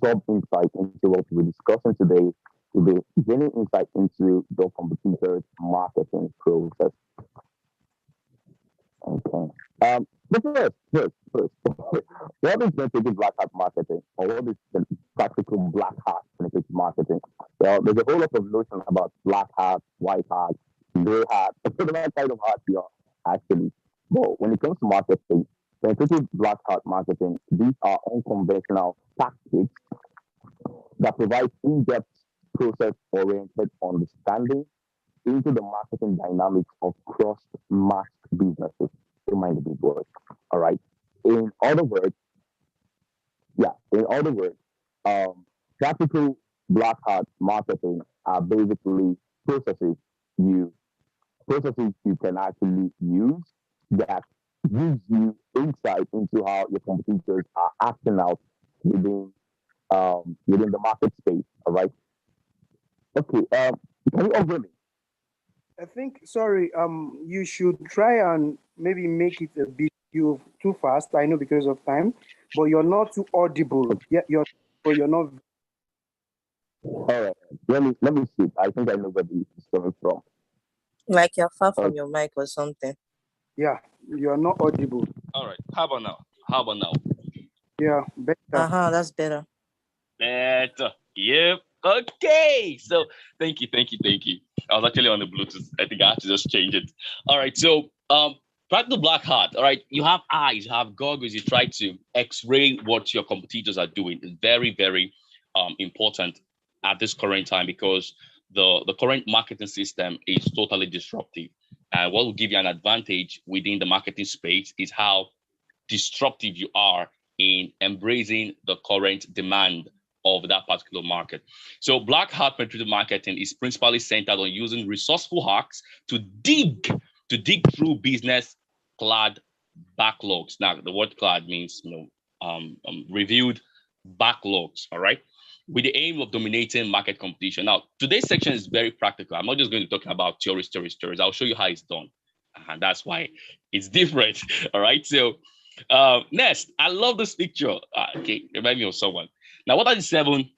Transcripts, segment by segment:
some insight into what we're discussing today. We'll be gaining insight into the competitors' marketing process. Okay. But first, what is penetrative black hat marketing, or what is the practical black hat penetrative marketing? Well, there's a whole lot of notion about black hat, white hat, gray hat, whatever kind of hat you are actually. But when it comes to marketing, penetrative black hat marketing, these are unconventional tactics that provide in-depth process-oriented understanding into the marketing dynamics of cross-mass businesses. Don't mind the big word. All right. In other words, in other words, um, practical black hat marketing are basically processes you processes you can actually use that gives you insight into how your competitors are acting out within within the market space. All right. Okay. Can you all hear me? I think, sorry, you should try and maybe make it a bit too fast. I know because of time, but you're not too audible. Yeah, but you're not. All right. Let me see. I think I know where this is coming from. Like you're far Uh, from your mic or something. Yeah, you're not audible. All right. How about now? How about now? Yeah, better. That's better. Better. Yep. Okay. So thank you. I was actually on the Bluetooth. I think I had to just change it. All right. So practical black hat. All right. You have eyes, you have goggles, you try to x-ray what your competitors are doing. It's very, very important at this current time because the current marketing system is totally disruptive. And what will give you an advantage within the marketing space is how disruptive you are in embracing the current demand of that particular market. So black hat penetrative marketing is principally centered on using resourceful hacks to dig through business clad backlogs. Now the word clad means reviewed backlogs, all right, with the aim of dominating market competition. Now today's section is very practical. I'm not just going to talk about theories. I'll show you how it's done, and that's why it's different. All right. So next, I love this picture. Okay, remind me of someone. Now, what are the 7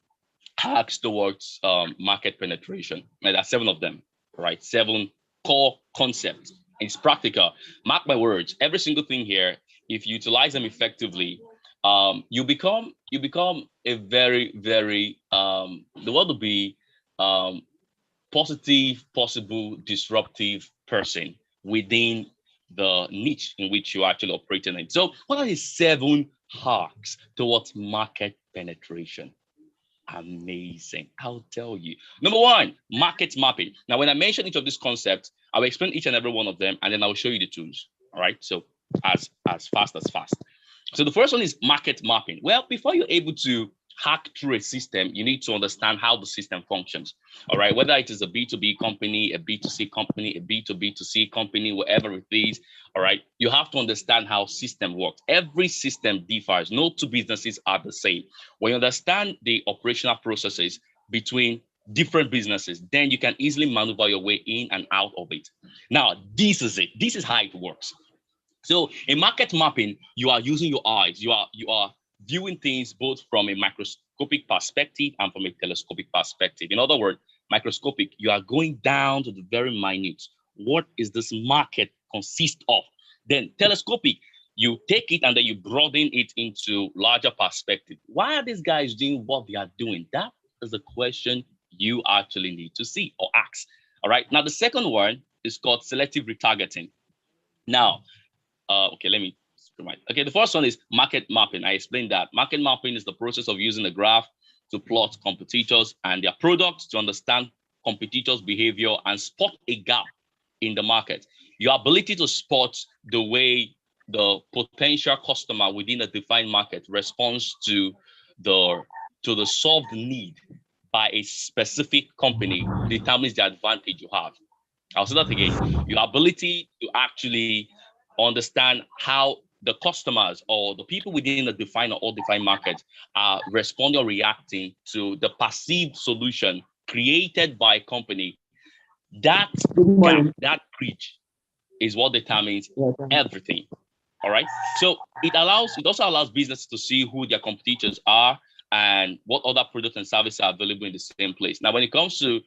hacks towards market penetration? And there are 7 of them, right? 7 core concepts. It's practical. Mark my words. Every single thing here, if you utilize them effectively, you become a very, very the word will be um, positive, possible, disruptive person within the niche in which you're actually operating in. So, what are the 7 hacks towards market penetration? Amazing. I'll tell you. Number 1, market mapping. Now, when I mention each of these concepts, I will explain each and every one of them, and then I'll show you the tools. All right. So, as fast as fast. So the first one is market mapping. Well, before you're able to hack through a system, you need to understand how the system functions. All right, whether it is a B2B company, a B2C company, a B2B2C company, whatever it is, all right, you have to understand how system works. Every system differs. No 2 businesses are the same. When you understand the operational processes between different businesses, then you can easily maneuver your way in and out of it. Now, this is it. This is how it works. So in market mapping, you are using your eyes. You are viewing things both from a microscopic perspective and from a telescopic perspective. In other words, microscopic, you are going down to the very minute. What is this market consist of? Then telescopic, you take it and then you broaden it into larger perspective. Why are these guys doing what they are doing? That is the question you actually need to see or ask. All right. Now, the second one is called selective retargeting. Now, okay, let me remind. Okay, the first one is market mapping. I explained that. Market mapping is the process of using a graph to plot competitors and their products to understand competitors' behavior and spot a gap in the market. Your ability to spot the way the potential customer within a defined market responds the to the solved need by a specific company determines the advantage you have. I'll say that again. Your ability to actually understand how the customers or the people within the defined or defined market are responding or reacting to the perceived solution created by a company. That Good gap, morning. that breach is what determines Yes, everything. All right. So it also allows businesses to see who their competitors are and what other products and services are available in the same place. Now, when it comes to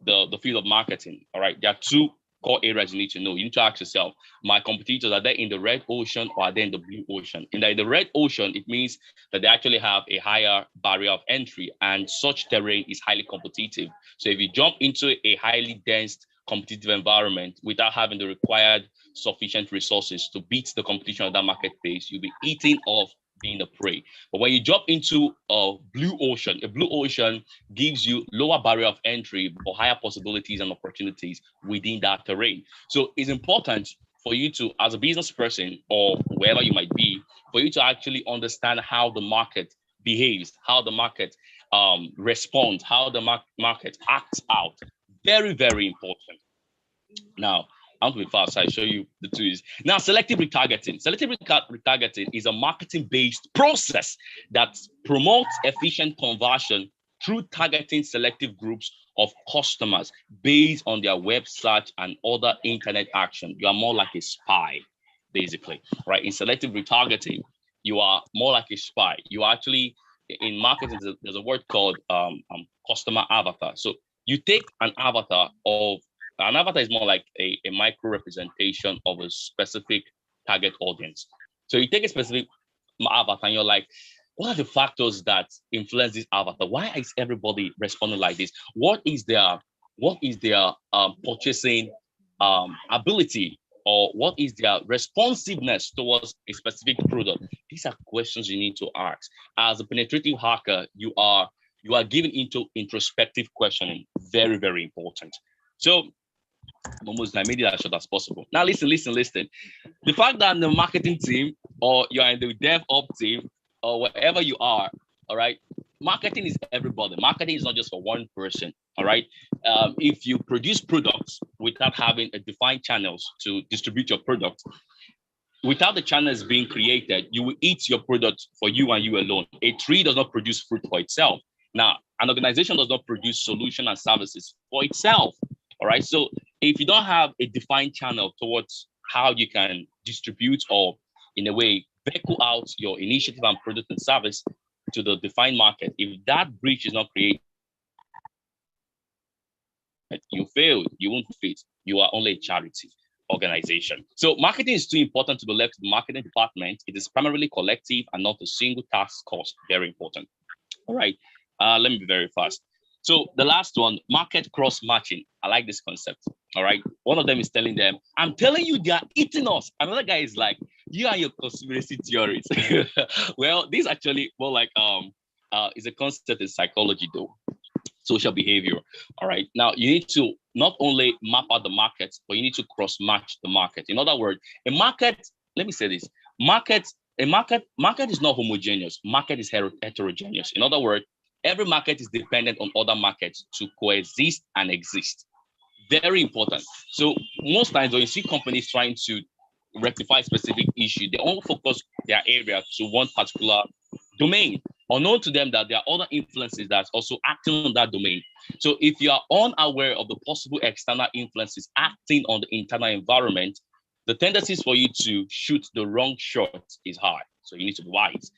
the field of marketing, all right, there are two core areas you need to know. You need to ask yourself, my competitors, are they in the red ocean or are they in the blue ocean? In the red ocean, it means that they actually have a higher barrier of entry, and such terrain is highly competitive. So if you jump into a highly dense competitive environment without having the required sufficient resources to beat the competition of that marketplace, you'll be eating off being the prey. But when you jump into a blue ocean gives you lower barrier of entry or higher possibilities and opportunities within that terrain. So it's important for you to, as a business person or wherever you might be, for you to actually understand how the market behaves, how the market responds, how the market acts out. Very, very important. Now, I'm going to be fast. I show you the tools. Now, selective retargeting. Selective retargeting is a marketing-based process that promotes efficient conversion through targeting selective groups of customers based on their web search and other internet action. You are more like a spy, basically, right? In selective retargeting, you are more like a spy. You actually, in marketing, there's a word called customer avatar. So you take an avatar is more like a micro representation of a specific target audience. So you take a specific avatar and you're like, what are the factors that influence this avatar? Why is everybody responding like this? What is their purchasing ability, or what is their responsiveness towards a specific product? These are questions you need to ask. As a penetrative hacker, you are given into introspective questioning. Very, very important. So almost I made it as short as possible. Now listen. The fact that the marketing team or you're in the dev op team or wherever you are, all right, marketing is everybody. Marketing is not just for one person, all right? If you produce products without having a defined channels to distribute your product, without the channels being created, you will eat your product for you and you alone. A tree does not produce fruit for itself. Now, an organization does not produce solutions and services for itself, all right? So if you don't have a defined channel towards how you can distribute or, in a way, vehicle out your initiative and product and service to the defined market, if that bridge is not created, you failed, you won't fit. You are only a charity organization. So marketing is too important to be left to the marketing department. It is primarily collective and not a single task cost. Very important. All right, let me be very fast. So the last one, market cross-matching. I like this concept, all right? One of them is telling them, I'm telling you, they are eating us. Another guy is like, you and your conspiracy theories. Well, this actually more like, is a concept in psychology though, social behavior, all right? Now, you need to not only map out the market, but you need to cross-match the market. In other words, a market, let me say this, market is not homogeneous. Market is heterogeneous. In other words, every market is dependent on other markets to coexist and exist. Very important. So most times when you see companies trying to rectify a specific issue, they only focus their area to one particular domain, unknown to them that there are other influences that's also acting on that domain. So if you are unaware of the possible external influences acting on the internal environment, the tendencies for you to shoot the wrong shot is high. So you need to be wise.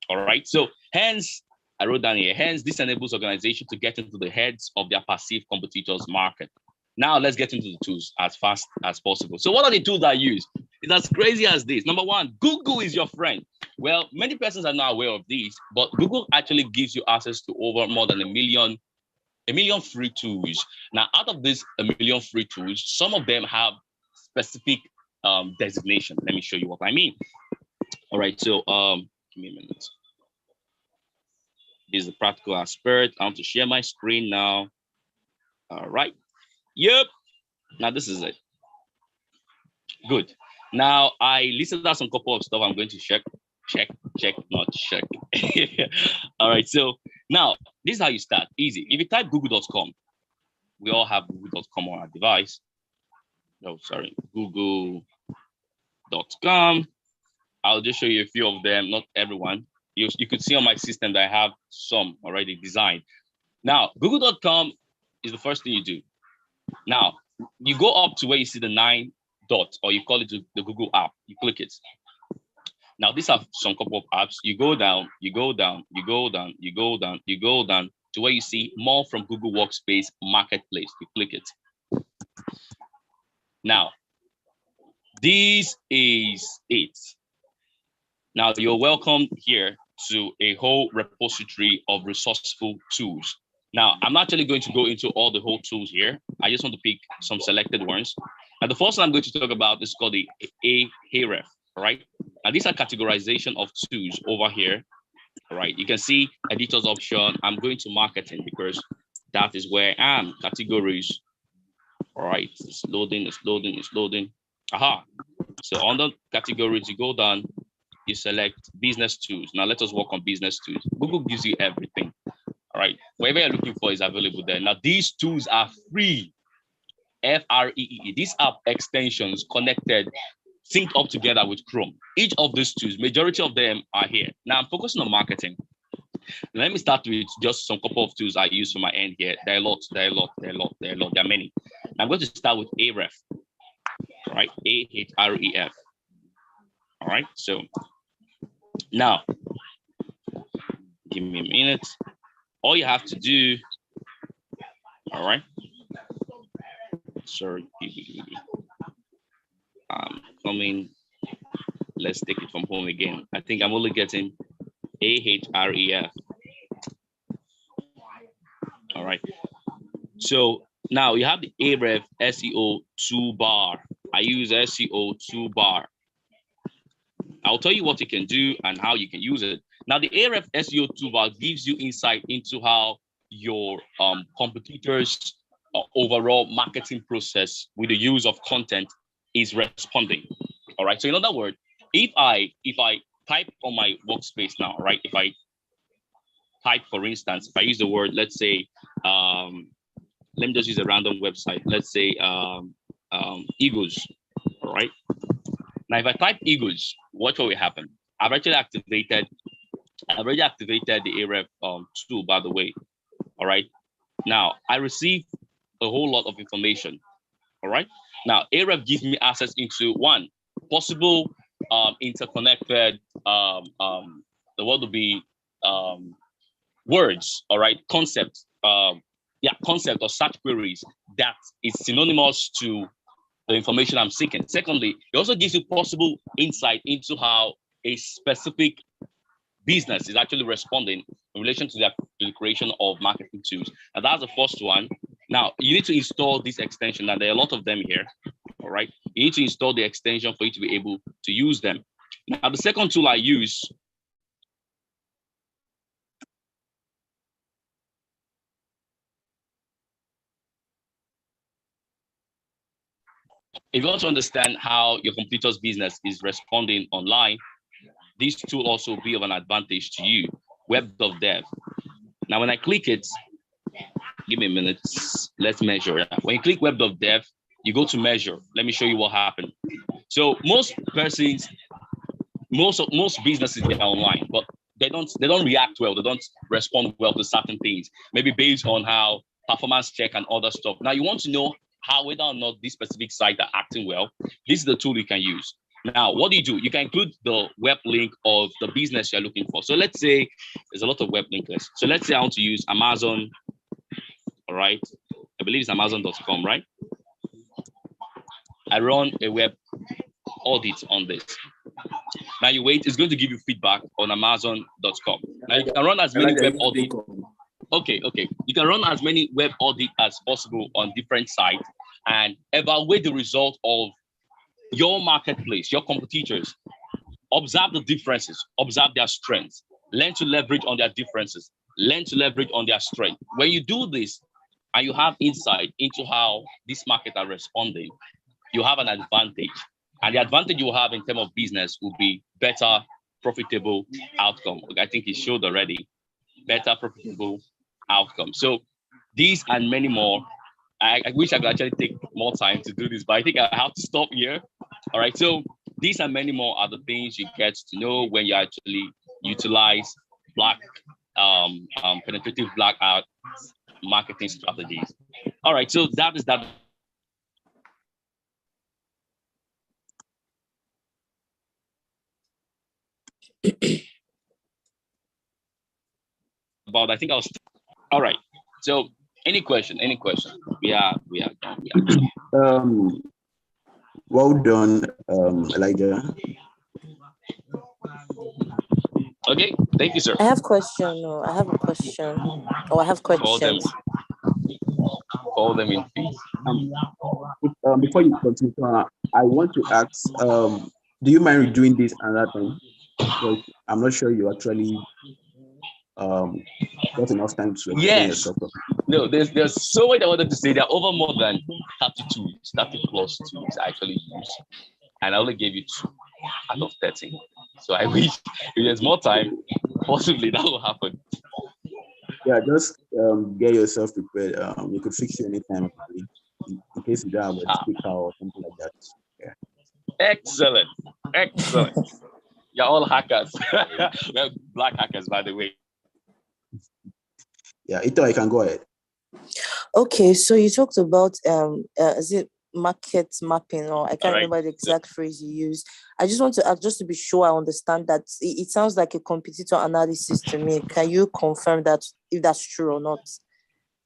All right. So hence, I wrote down here, hence this enables organizations to get into the heads of their perceived competitors' market. Now let's get into the tools as fast as possible. So what are the tools I use? It's as crazy as this. Number one, Google is your friend. Well, many persons are not aware of this, but Google actually gives you access to over more than a million free tools. Now, out of this a million free tools, some of them have specific designation. Let me show you what I mean. All right, so give me a minute. This is the practical aspect. I want to share my screen now. All right. Yep. Now this is it. Good. Now I listed out some couple of stuff I'm going to check, not check. All right. So now this is how you start. Easy. If you type google.com, we all have google.com on our device. No, sorry, google.com. I'll just show you a few of them, not everyone. You could see on my system that I have some already designed. Now, google.com is the first thing you do. Now, you go up to where you see the 9 dots, or you call it the Google app. You click it. Now, these are some couple of apps. You go down, you go down, you go down, you go down, you go down to where you see more from Google Workspace Marketplace. You click it. Now, this is it. Now, you're welcome here to a whole repository of resourceful tools. Now, I'm not actually going to go into all the whole tools here. I just want to pick some selected ones. And the first one I'm going to talk about is called the Ahref, all right? Now, these are categorization of tools over here, all right? You can see editor's option. I'm going to marketing because that is where I am. Categories, all right? It's loading, it's loading, it's loading. Aha. So under categories, you go down, you select business tools. Now let us work on business tools. Google gives you everything. All right. Whatever you're looking for is available there. Now these tools are free. Free. These are extensions connected, synced up together with Chrome. Each of these tools, majority of them are here. Now I'm focusing on marketing. Let me start with just some couple of tools I use for my end here. There are lots, there are many. I'm going to start with Ahref. All right. Ahref. All right. So now, give me a minute. All you have to do, all right. Sorry, I'm coming. Let's take it from home again. I think I'm only getting Ahref. All right. So now you have the Ahref SEO toolbar. I use SEO toolbar. I'll tell you what you can do and how you can use it. Now, the Ahref SEO toolbar gives you insight into how your competitors' overall marketing process with the use of content is responding. All right. So in other words, if I type on my workspace now, right? If I type, for instance, if I use the word, let's say, let me just use a random website. Let's say Eagles. All right. Now, if I type Eagles, watch what will happen. I've already activated the Ahref tool, by the way. All right. Now, I receive a whole lot of information. All right. Now, Ahref gives me access into one possible interconnected the word will be words. All right. Concept. Concept or search queries that is synonymous to the information I'm seeking. Secondly, it also gives you possible insight into how a specific business is actually responding in relation to the creation of marketing tools. And that's the first one. Now, you need to install this extension, and there are a lot of them here. All right. You need to install the extension for you to be able to use them. Now, the second tool I use if you want to understand how your competitor's business is responding online, this tool also be of an advantage to you. Web.dev. Now, when I click it, give me a minute. Let's measure. When you click Web.dev, you go to measure. Let me show you what happened. So most persons, most businesses, they're online, but they don't react well. They don't respond well to certain things. Maybe based on how performance check and other stuff. Now you want to know how whether or not this specific site are acting well. This is the tool you can use. Now, what do? You can include the web link of the business you're looking for. So let's say there's a lot of web links. So let's say I want to use Amazon. All right. I believe it's Amazon.com, right? I run a web audit on this. Now you wait, it's going to give you feedback on Amazon.com. Now you can run as many web audits. Okay. You can run as many web audits as possible on different sites and evaluate the result of your marketplace, your competitors. Observe the differences, observe their strengths, learn to leverage on their differences, learn to leverage on their strength. When you do this and you have insight into how this market are responding, you have an advantage. And the advantage you have in terms of business will be better, profitable outcome. I think it showed already, better, profitable outcome. So these and many more, I wish I could actually take more time to do this, but I think I have to stop here. All right, so these and many more are the things you get to know when you actually utilize penetrative black art marketing strategies. All right, so that is that. About I think I was all right. So any question? We are done. Well done, Elijah. Okay, thank you, sir. I have question. No, I have a question. Or I have Call them questions. in peace. Before you continue, I want to ask, do you mind doing this another time? Because I'm not sure you actually got enough time to explain Yes. yourself properly. No, there's so much I wanted to say. There are over more than 30 tools, 30 plus tools I actually use. And I only gave you 2 out of 30. So I wish if there's more time, possibly that will happen. Yeah, just get yourself prepared. We could fix you anytime, actually, in case you don't have a speaker or something like that. Yeah. Excellent. You're all hackers. Well, black hackers, by the way. Yeah, Ito, I can go ahead. Okay, so you talked about is it market mapping, or I can't Right. remember the exact phrase you used. I just want to ask, just to be sure I understand that it sounds like a competitor analysis to me. Can you confirm that if that's true or not?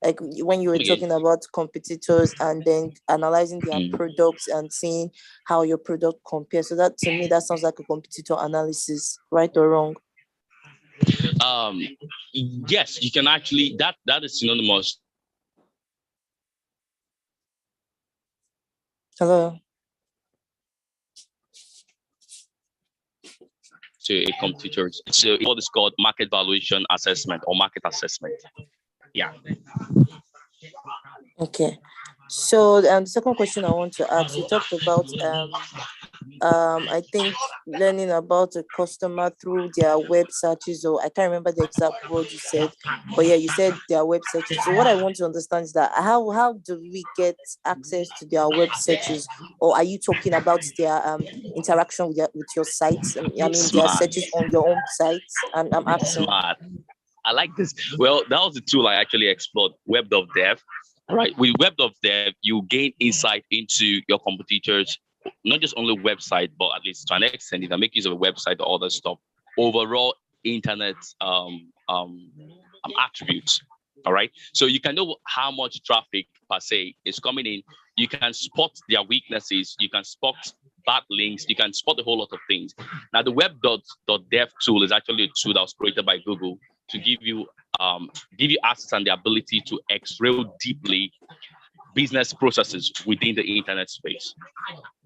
Like when you were talking about competitors and then analyzing their products and seeing how your product compares. So that to me, that sounds like a competitor analysis, right or wrong? Yes, you can actually that is synonymous. Hello. To a competitor. So what is called market valuation assessment or market assessment. Yeah. Okay. So the second question I want to ask, you talked about I think learning about a customer through their web searches, or I can't remember the exact word you said, but yeah, you said their web searches. So what I want to understand is that how do we get access to their web searches, or are you talking about their interaction with your sites? I mean, their Smart. searches on your own sites. I'm asking. Smart. I like this. Well, that was the tool I actually explored, Web.dev. Right. With Web.dev, you gain insight into your competitors, not just only website, but at least to an extent, you can make use of a website or other stuff. Overall internet attributes. All right. So you can know how much traffic per se is coming in. You can spot their weaknesses. You can spot bad links. You can spot a whole lot of things. Now, the Web.dev tool is actually a tool that was created by Google to give you access and the ability to x-ray deeply business processes within the internet space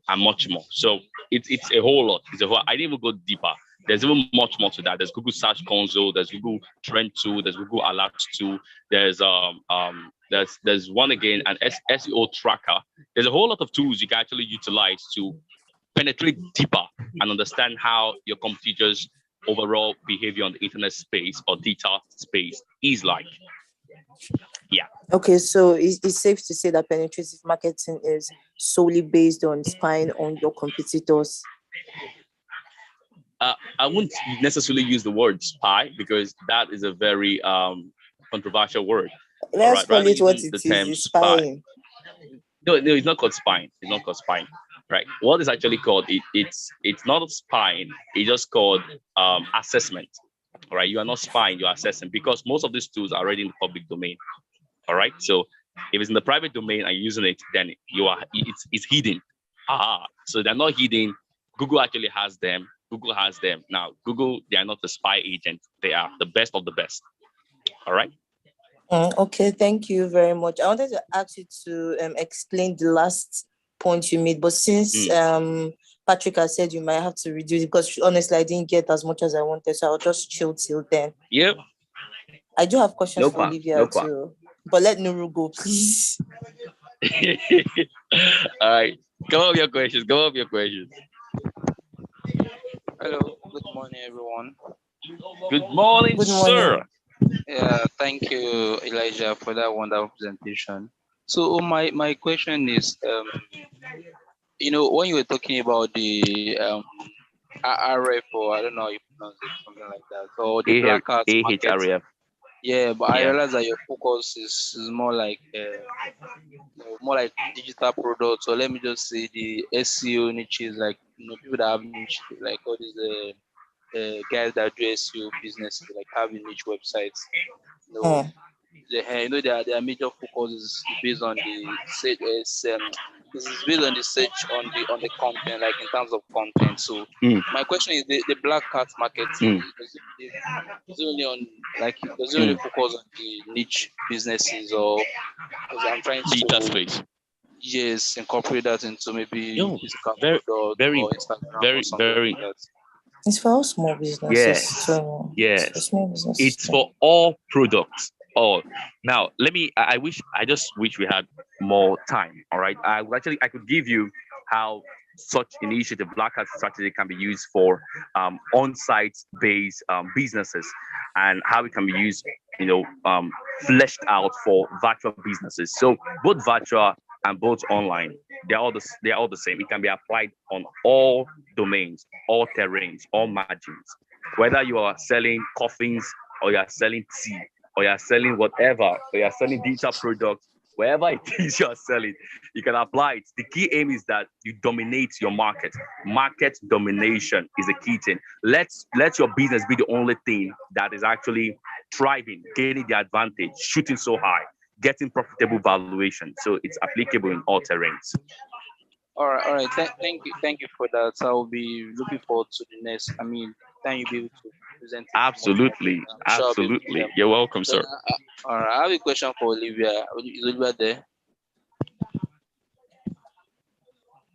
and much more. So it's a whole lot. I didn't even go deeper. There's even much more to that. There's Google Search Console, there's Google Trend tool, there's Google Alerts tool, there's one again, an SEO tracker. There's a whole lot of tools you can actually utilize to penetrate deeper and understand how your competitors' overall behavior on the internet space or data space is like. Yeah. Okay, so it's safe to say that penetrative marketing is solely based on spying on your competitors. I wouldn't necessarily use the word spy because that is a very controversial word. Let's call it what it is. It's spying. No, it's not called spying. It's not called spying. Right. What is actually called it's not spying. It's just called assessment. All right. You are not spying. You're assessing because most of these tools are already in the public domain. All right. So if it's in the private domain and you're using it, then it's hidden. So they're not hidden. Google actually has them. Google has them. Now, Google, they are not the spy agent. They are the best of the best. All right. Okay, thank you very much. I wanted to ask you to explain the last point you made, but since Patrick has said you might have to reduce it because honestly, I didn't get as much as I wanted, so I'll just chill till then. Yep. I do have questions for Olivia too, but let Nuru go, please. All right. Come up with your questions. Hello, good morning, everyone. Good morning, sir. Yeah, thank you, Elijah, for that wonderful presentation. So my question is, when you were talking about the RF, or I don't know how you pronounce it, something like that, or the black art market. AHRF. Yeah, but I realize that your focus is more like digital products, or let me just say the SEO niches, like people that have niche, like all these guys that do SEO business, like having niche websites. You know, their major focus is based on the search. This is based on the search on the content, like in terms of content. So my question is the black hat marketing is it only on like does it only focus on the niche businesses, or because I'm trying Digital to space. yes incorporate that into maybe physical Very, product very, or Instagram or something very. like that. It's for all small businesses. Yes, So yes. it's for small businesses. It's for all products. All now, I just wish we had more time. All right, I could give you how such initiative, Black Hat strategy, can be used for on-site based businesses, and how it can be used, fleshed out for virtual businesses. So both virtual and both online, they're all the same. It can be applied on all domains, all terrains, all margins. Whether you are selling coffins, or you are selling tea, or you are selling whatever, or you are selling digital products, wherever it is you are selling, you can apply it. The key aim is that you dominate your market. Market domination is the key thing. Let your business be the only thing that is actually thriving, gaining the advantage, shooting so high, getting profitable valuation. So it's applicable in all terrains. All right. Thank you for that. I'll be looking forward to the next. I mean, time you'll be able to present it. Absolutely, I'm sure I'll be able to absolutely. help. You're welcome, Then, sir. all right. I have a question for Olivia. Is Olivia there?